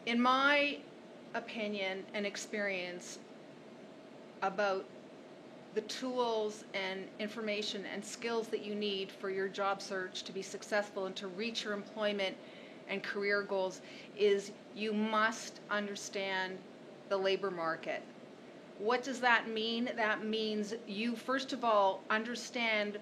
In my opinion and experience about the tools and information and skills that you need for your job search to be successful and to reach your employment and career goals is you must understand the labor market. What does that mean? That means you, first of all, understand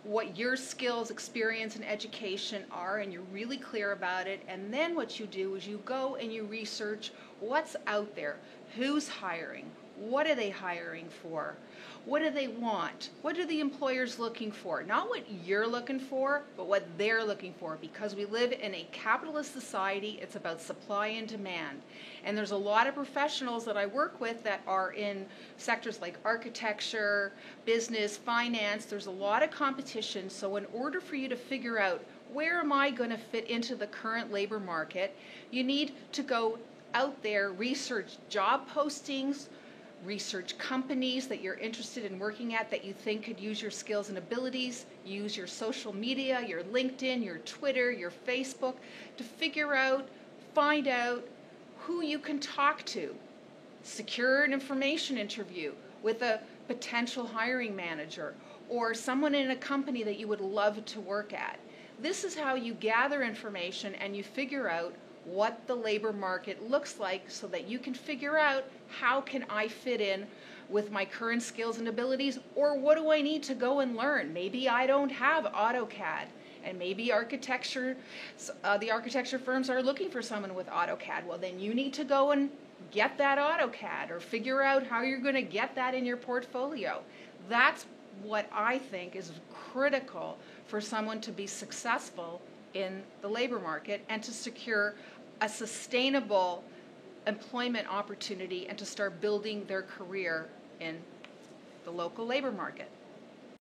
what your skills, experience, and education are, and you're really clear about it. And then what you do is you go and you research what's out there, who's hiring, what are they hiring for, what do they want, what are the employers looking for, not what you're looking for, but what they're looking for, because we live in a capitalist society. It's about supply and demand. And there's a lot of professionals that I work with that are in sectors like architecture, business, finance. There's a lot of competition. So in order for you to figure out where am I going to fit into the current labor market, you need to go out there, research job postings, research companies that you're interested in working at that you think could use your skills and abilities, use your social media, your LinkedIn, your Twitter, your Facebook, to figure out, find out who you can talk to. Secure an information interview with a potential hiring manager or someone in a company that you would love to work at. This is how you gather information and you figure out what the labor market looks like so that you can figure out how can I fit in with my current skills and abilities, or what do I need to go and learn? Maybe I don't have AutoCAD, and maybe architecture, the architecture firms are looking for someone with AutoCAD. Well, then you need to go and get that AutoCAD or figure out how you're going to get that in your portfolio. That's what I think is critical for someone to be successful in the labor market and to secure a sustainable employment opportunity and to start building their career in the local labor market.